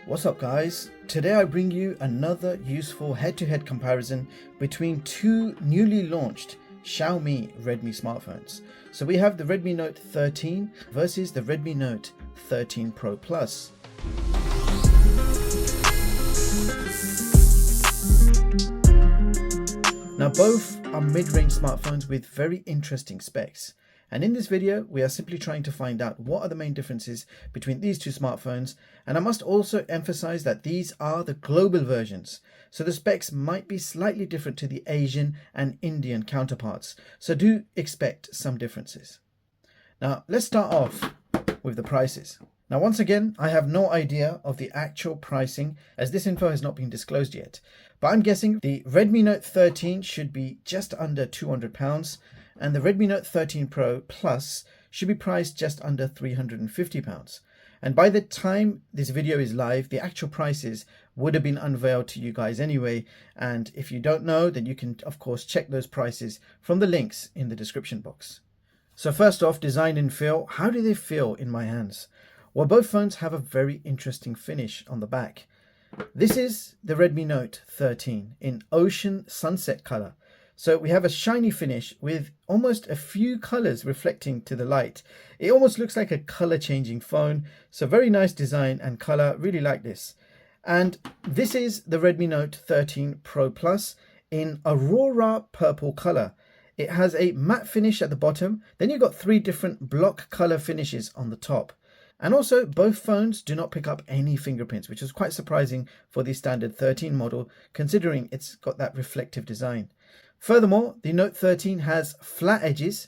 What's up guys? Today I bring you another useful head-to-head comparison between two newly launched Xiaomi Redmi smartphones. So we have the Redmi Note 13 versus the Redmi Note 13 Pro Plus. Now both are mid-range smartphones with very interesting specs. And in this video, we are simply trying to find out what are the main differences between these two smartphones. And I must also emphasize that these are the global versions. So the specs might be slightly different to the Asian and Indian counterparts. So do expect some differences. Now let's start off with the prices. Now once again, I have no idea of the actual pricing as this info has not been disclosed yet. But I'm guessing the Redmi Note 13 should be just under £200. And the Redmi Note 13 Pro Plus should be priced just under £350. And by the time this video is live, the actual prices would have been unveiled to you guys anyway. And if you don't know, then you can of course check those prices from the links in the description box. So first off, design and feel. How do they feel in my hands? Well, both phones have a very interesting finish on the back. This is the Redmi Note 13 in Ocean Sunset color. So we have a shiny finish with almost a few colors reflecting to the light. It almost looks like a color changing phone. So very nice design and color, really like this. And this is the Redmi Note 13 Pro Plus in Aurora purple color. It has a matte finish at the bottom. Then you've got three different block color finishes on the top. And also both phones do not pick up any fingerprints, which is quite surprising for the standard 13 model, considering it's got that reflective design. Furthermore, the Note 13 has flat edges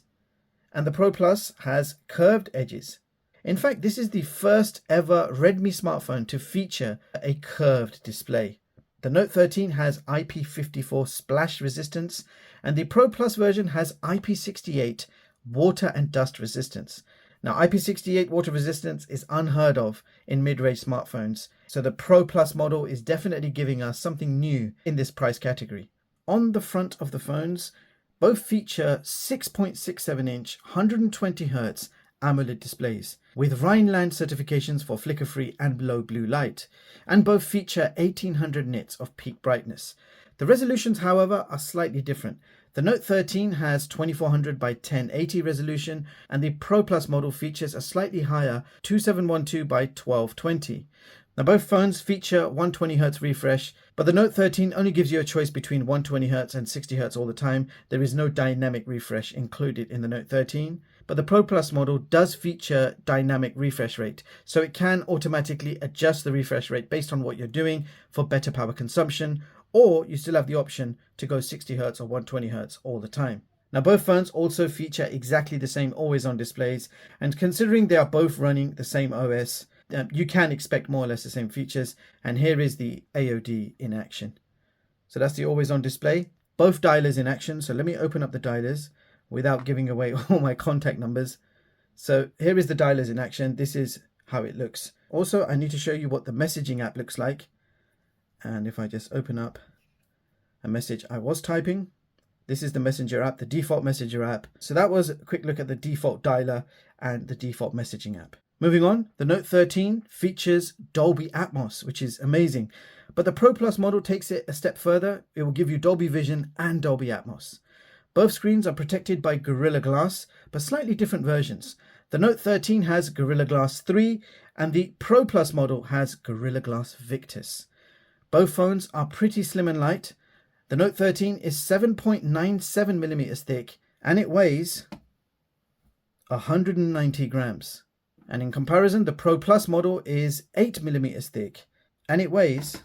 and the Pro Plus has curved edges. In fact, this is the first ever Redmi smartphone to feature a curved display. The Note 13 has IP54 splash resistance and the Pro Plus version has IP68 water and dust resistance. Now, IP68 water resistance is unheard of in mid-range smartphones, so the Pro Plus model is definitely giving us something new in this price category. On the front of the phones, both feature 6.67-inch 120Hz AMOLED displays with Rhineland certifications for flicker-free and low blue light, and both feature 1800 nits of peak brightness. The resolutions, however, are slightly different. The Note 13 has 2400 by 1080 resolution, and the Pro Plus model features a slightly higher 2712 by 1220. Now both phones feature 120Hz refresh, but the Note 13 only gives you a choice between 120Hz and 60Hz all the time. There is no dynamic refresh included in the Note 13, but the Pro Plus model does feature dynamic refresh rate, so it can automatically adjust the refresh rate based on what you're doing for better power consumption, or you still have the option to go 60Hz or 120Hz all the time. Now both phones also feature exactly the same always-on displays, and considering they are both running the same OS, you can expect more or less the same features. And here is the AOD in action. So that's the always-on display. Both dialers in action. So let me open up the dialers without giving away all my contact numbers. So here is the dialers in action. This is how it looks. Also, I need to show you what the messaging app looks like. And if I just open up a message I was typing, this is the Messenger app, the default Messenger app. So that was a quick look at the default dialer and the default messaging app. Moving on, the Note 13 features Dolby ATMOS, which is amazing. But the Pro Plus model takes it a step further. It will give you Dolby Vision and Dolby ATMOS. Both screens are protected by Gorilla Glass, but slightly different versions. The Note 13 has Gorilla Glass 3 and the Pro Plus model has Gorilla Glass Victus. Both phones are pretty slim and light. The Note 13 is 7.97mm thick and it weighs 190 grams. And in comparison, the Pro Plus model is 8mm thick and it weighs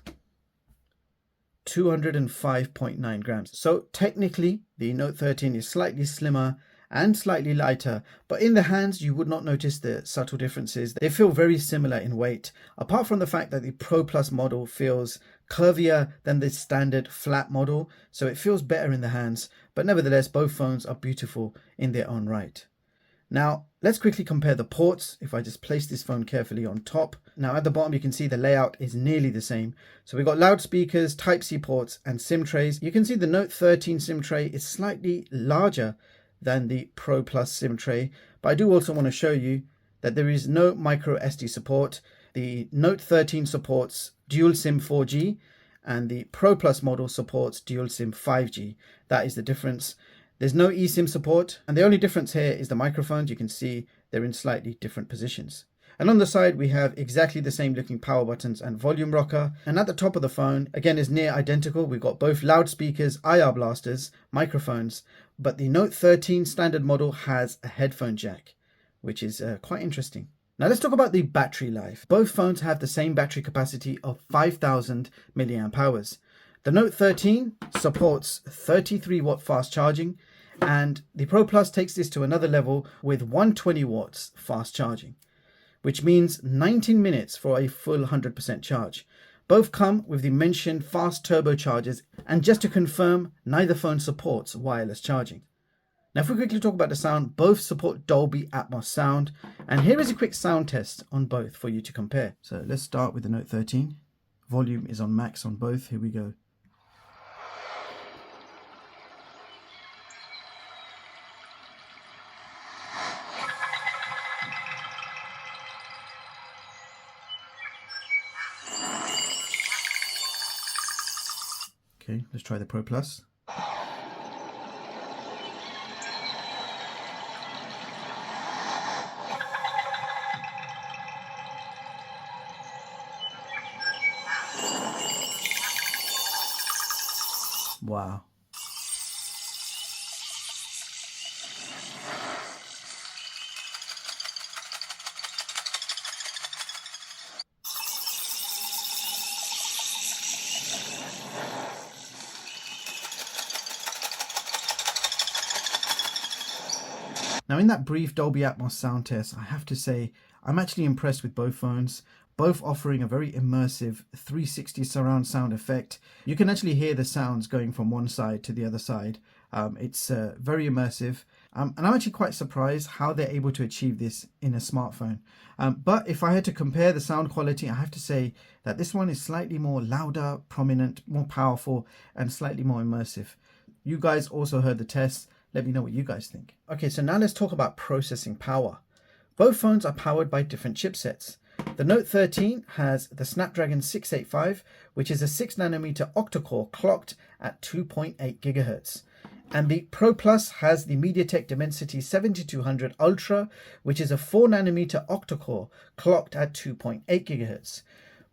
205.9 grams. So technically, the Note 13 is slightly slimmer and slightly lighter, but in the hands, you would not notice the subtle differences. They feel very similar in weight, apart from the fact that the Pro Plus model feels curvier than the standard flat model, so it feels better in the hands, but nevertheless, both phones are beautiful in their own right. Now, let's quickly compare the ports. If I just place this phone carefully on top. Now, at the bottom, you can see the layout is nearly the same. So we've got loudspeakers, Type-C ports, and SIM trays. You can see the Note 13 SIM tray is slightly larger than the Pro Plus SIM tray. But I do also want to show you that there is no MicroSD support. The Note 13 supports dual SIM 4G, and the Pro Plus model supports dual SIM 5G. That is the difference. There's no eSIM support, and the only difference here is the microphones. You can see they're in slightly different positions. And on the side, we have exactly the same looking power buttons and volume rocker. And at the top of the phone, again, is near identical. We've got both loudspeakers, IR blasters, microphones, but the Note 13 standard model has a headphone jack, which is quite interesting. Now let's talk about the battery life. Both phones have the same battery capacity of 5,000 milliamp hours. The Note 13 supports 33 watt fast charging, and the Pro Plus takes this to another level with 120 watts fast charging, which means 19 minutes for a full 100% charge. Both come with the mentioned fast turbochargers, and just to confirm, neither phone supports wireless charging. Now if we quickly talk about the sound, both support Dolby ATMOS sound, and here is a quick sound test on both for you to compare. So let's start with the Note 13. Volume is on max on both. Here we go. Okay, let's try the Pro Plus. Wow. Now in that brief Dolby Atmos sound test, I have to say I'm actually impressed with both phones, both offering a very immersive 360 surround sound effect. You can actually hear the sounds going from one side to the other side. It's very immersive, and I'm actually quite surprised how they're able to achieve this in a smartphone. But if I had to compare the sound quality, I have to say that this one is slightly more louder, prominent, more powerful, and slightly more immersive. You guys also heard the test. Let me know what you guys think. Okay, so now let's talk about processing power. Both phones are powered by different chipsets. The Note 13 has the Snapdragon 685, which is a 6nm octa-core clocked at 2.8 GHz. And the Pro Plus has the MediaTek Dimensity 7200 Ultra, which is a 4nm octa-core clocked at 2.8 GHz.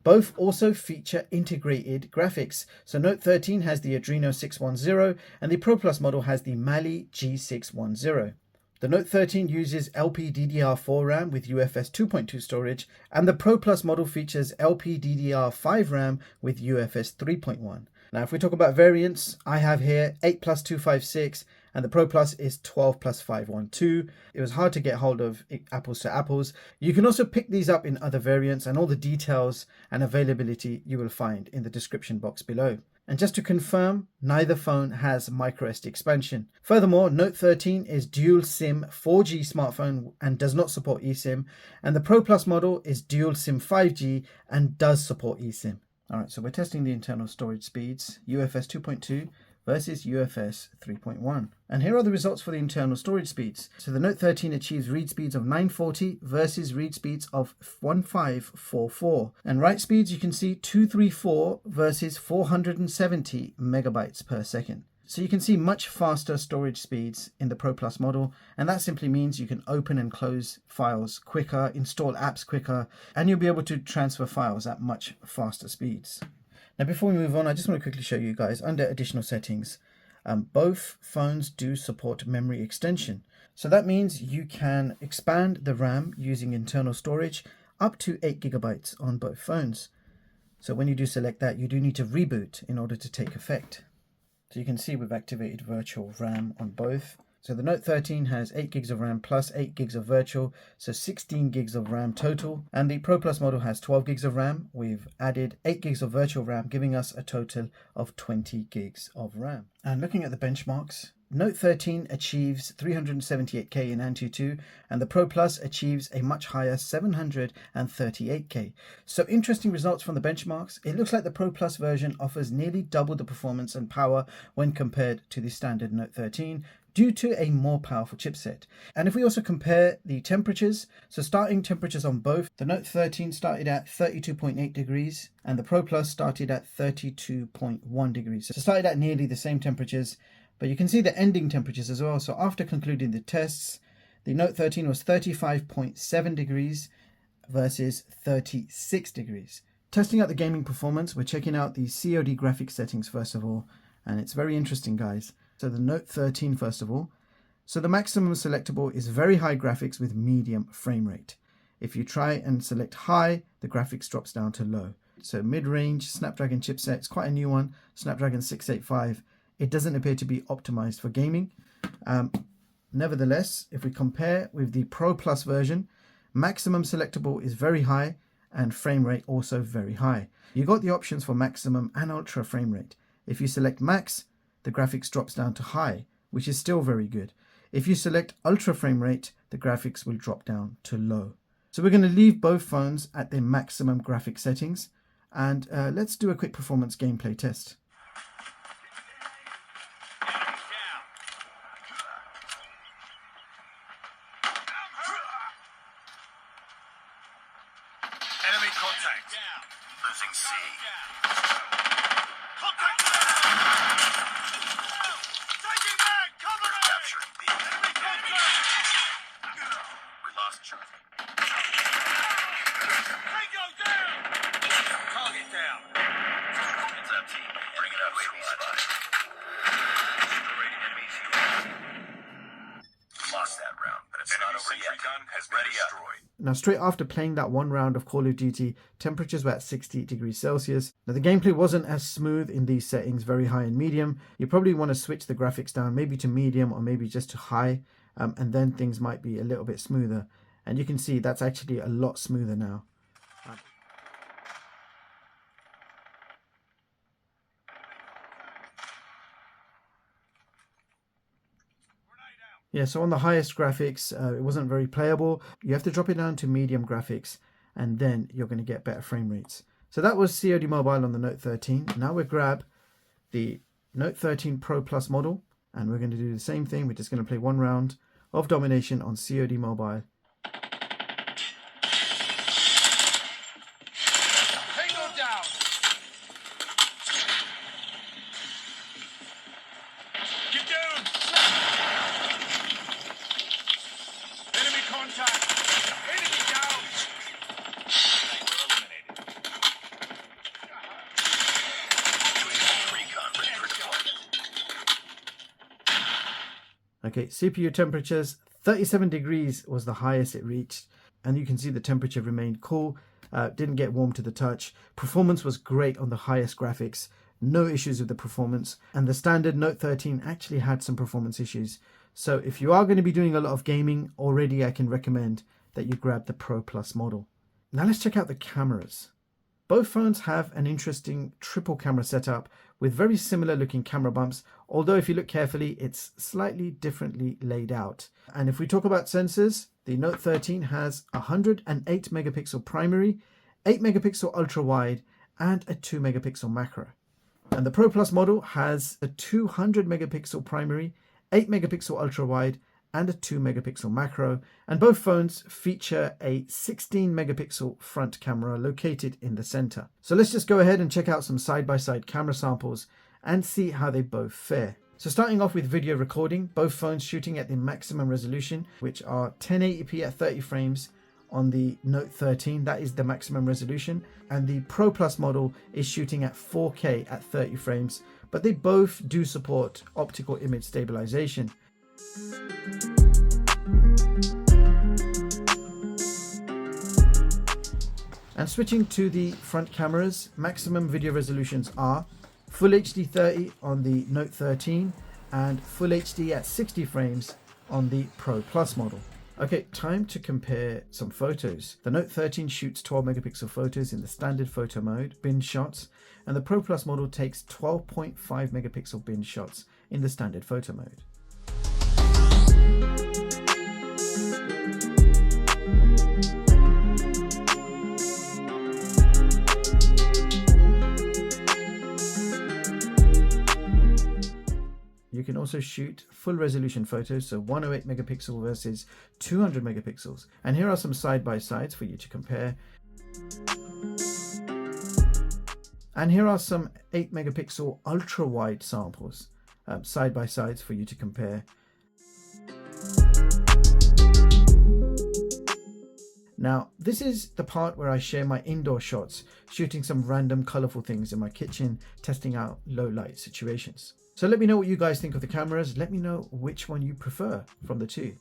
Both also feature integrated graphics. So Note 13 has the ADRENO 610 and the Pro Plus model has the Mali G610. The Note 13 uses LPDDR4 RAM with UFS 2.2 storage, and the Pro Plus model features LPDDR5 RAM with UFS 3.1. Now if we talk about variants, I have here 8+256 and the Pro Plus is 12+512. It was hard to get hold of apples to apples. You can also pick these up in other variants, and all the details and availability you will find in the description box below. And just to confirm, neither phone has microSD expansion. Furthermore, Note 13 is dual SIM 4G smartphone and does not support eSIM, and the Pro Plus model is dual SIM 5G and does support eSIM. Alright, so we're testing the internal storage speeds, UFS 2.2 versus UFS 3.1. And here are the results for the internal storage speeds. So the Note 13 achieves read speeds of 940 versus read speeds of 1544. And write speeds, you can see 234 versus 470 megabytes per second. So you can see much faster storage speeds in the Pro Plus model, and that simply means you can open and close files quicker, install apps quicker, and you'll be able to transfer files at much faster speeds. Now before we move on, I just want to quickly show you guys under additional settings, both phones do support memory extension. So that means you can expand the RAM using internal storage up to 8 GB on both phones. So when you do select that, you do need to reboot in order to take effect. So you can see we've activated virtual RAM on both. So the Note 13 has 8 gigs of RAM plus 8 gigs of virtual, so 16 gigs of RAM total. And the Pro Plus model has 12 gigs of RAM. We've added 8 gigs of virtual RAM, giving us a total of 20 gigs of RAM. And looking at the benchmarks, Note 13 achieves 378K in AnTuTu, and the Pro Plus achieves a much higher 738K. So interesting results from the benchmarks. It looks like the Pro Plus version offers nearly double the performance and power when compared to the standard Note 13, due to a more powerful chipset. And if we also compare the temperatures, so starting temperatures on both, the Note 13 started at 32.8 degrees and the Pro Plus started at 32.1 degrees. So it started at nearly the same temperatures, but you can see the ending temperatures as well. So after concluding the tests, the Note 13 was 35.7 degrees versus 36 degrees. Testing out the gaming performance, we're checking out the COD graphics settings first of all, and it's very interesting, guys. So the Note 13 first of all. So the maximum selectable is very high graphics with medium frame rate. If you try and select high, the graphics drops down to low. So mid-range Snapdragon chipset, it's quite a new one, Snapdragon 685. It doesn't appear to be optimized for gaming. Nevertheless, if we compare with the Pro Plus version, maximum selectable is very high and frame rate also very high. You got the options for maximum and ultra frame rate. If you select max, the graphics drops down to high, which is still very good. If you select ultra frame rate, the graphics will drop down to low. So we're going to leave both phones at their maximum graphic settings, and let's do a quick performance gameplay test. Enemy contact. Losing C. Contact. Taking mag. Cover it. Capturing B. Enemy contact. We lost Charlie. Tango down. Target down. It's up, team. Bring it up, WIFI spot. Destroyed enemy's UAV. Lost that round, but it's not over yet. Gun has been destroyed. Now, straight after playing that one round of Call of Duty, temperatures were at 60 degrees Celsius. Now, the gameplay wasn't as smooth in these settings, very high and medium. You probably want to switch the graphics down, maybe to medium or maybe just to high, and then things might be a little bit smoother. And you can see that's actually a lot smoother now. Yeah, so on the highest graphics, it wasn't very playable. You have to drop it down to medium graphics, and then you're going to get better frame rates. So that was COD Mobile on the Note 13. Now we'll grab the Note 13 Pro Plus model, and we're going to do the same thing. We're just going to play one round of domination on COD Mobile. Tango down. Get down. Enemy contact. Enemy down. They were eliminated. Recon ready for deployment. Okay, CPU temperatures, 37 degrees was the highest it reached. And you can see the temperature remained cool, didn't get warm to the touch. Performance was great on the highest graphics, no issues with the performance. And the standard Note 13 actually had some performance issues. So if you are going to be doing a lot of gaming, already I can recommend that you grab the Pro Plus model. Now let's check out the cameras. Both phones have an interesting triple camera setup with very similar looking camera bumps, although if you look carefully, it's slightly differently laid out. And if we talk about sensors, the Note 13 has a 108 megapixel primary, 8 megapixel ultra wide, and a 2 megapixel macro. And the Pro Plus model has a 200 megapixel primary, 8 megapixel ultra wide, and a 2 megapixel macro, and both phones feature a 16 megapixel front camera located in the center. So let's just go ahead and check out some side-by-side camera samples and see how they both fare. So starting off with video recording, both phones shooting at the maximum resolution, which are 1080p at 30 frames on the Note 13, that is the maximum resolution, and the Pro Plus model is shooting at 4K at 30 frames, but they both do support optical image stabilization. And switching to the front cameras, maximum video resolutions are Full HD 30 on the Note 13 and Full HD at 60 frames on the Pro Plus model. Okay, time to compare some photos. The Note 13 shoots 12 megapixel photos in the standard photo mode, bin shots, and the Pro Plus model takes 12.5 megapixel bin shots in the standard photo mode. You can also shoot full resolution photos, so 108 megapixel versus 200 megapixels. And here are some side-by-sides for you to compare. And here are some 8 megapixel ultra wide samples, side-by-sides for you to compare. Now, this is the part where I share my indoor shots, shooting some random colorful things in my kitchen, testing out low light situations. So let me know what you guys think of the cameras. Let me know which one you prefer from the two.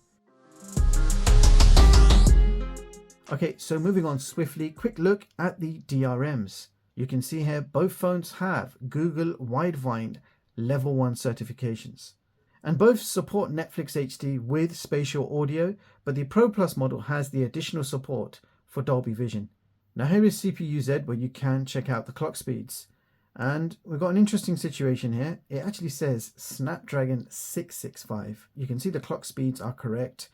Okay, so moving on swiftly, quick look at the DRMs. You can see here both phones have Google Widevine Level 1 certifications. And both support Netflix HD with spatial audio, but the Pro Plus model has the additional support for Dolby Vision. Now here is CPU-Z, where you can check out the clock speeds. And we've got an interesting situation here. It actually says Snapdragon 665. You can see the clock speeds are correct.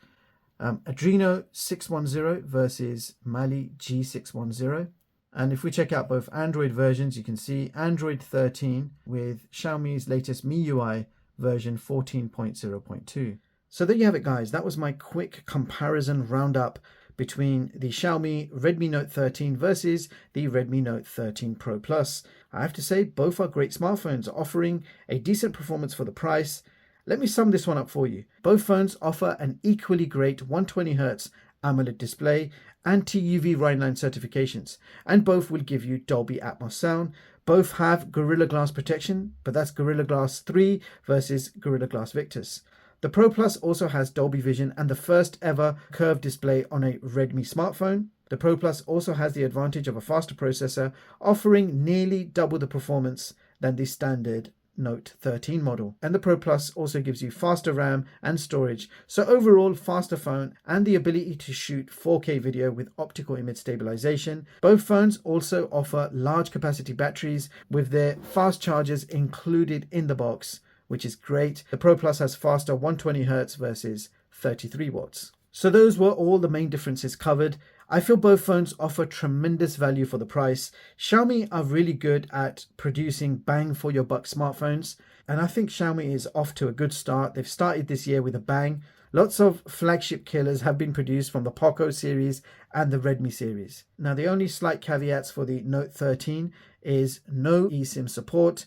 ADRENO 610 versus Mali G610. And if we check out both Android versions, you can see Android 13 with Xiaomi's latest MIUI version 14.0.2. So there you have it, guys. That was my quick comparison roundup between the Xiaomi Redmi Note 13 versus the Redmi Note 13 Pro Plus. I have to say, both are great smartphones, offering a decent performance for the price. Let me sum this one up for you. Both phones offer an equally great 120Hz AMOLED display and TUV Flicker certifications, and both will give you Dolby ATMOS sound. Both have Gorilla Glass protection, but that's Gorilla Glass 3 versus Gorilla Glass Victus. The Pro Plus also has Dolby Vision and the first ever curved display on a Redmi smartphone. The Pro Plus also has the advantage of a faster processor, offering nearly double the performance than the standard Note 13 model. And the Pro Plus also gives you faster RAM and storage, so overall faster phone and the ability to shoot 4K video with optical image stabilization. Both phones also offer large capacity batteries with their fast chargers included in the box, which is great. The Pro Plus has faster 120Hz versus 33 watts. So those were all the main differences covered. I feel both phones offer tremendous value for the price. Xiaomi are really good at producing bang for your buck smartphones, and I think Xiaomi is off to a good start. They've started this year with a bang. Lots of flagship killers have been produced from the Poco series and the Redmi series. Now the only slight caveats for the Note 13 is no eSIM support,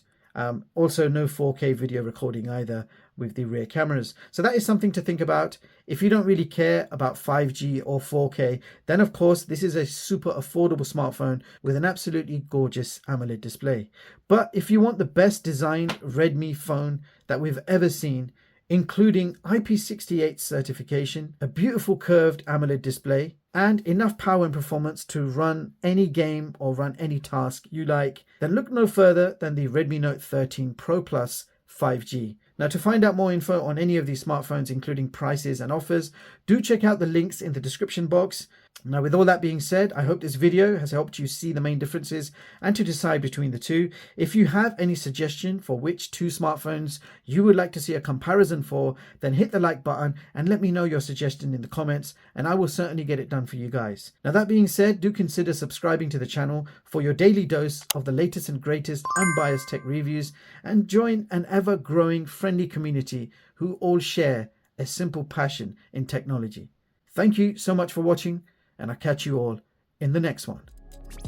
also no 4K video recording either with the rear cameras. So that is something to think about. If you don't really care about 5G or 4K, then of course this is a super affordable smartphone with an absolutely gorgeous AMOLED display. But if you want the best designed Redmi phone that we've ever seen, including IP68 certification, a beautiful curved AMOLED display, and enough power and performance to run any game or run any task you like, then look no further than the Redmi Note 13 Pro Plus 5G. Now, to find out more info on any of these smartphones, including prices and offers, do check out the links in the description box. Now, with all that being said, I hope this video has helped you see the main differences and to decide between the two. If you have any suggestion for which two smartphones you would like to see a comparison for, then hit the like button and let me know your suggestion in the comments, and I will certainly get it done for you guys. Now, that being said, do consider subscribing to the channel for your daily dose of the latest and greatest unbiased tech reviews, and join an ever-growing friendly community who all share a simple passion in technology. Thank you so much for watching, and I'll catch you all in the next one.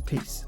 Peace.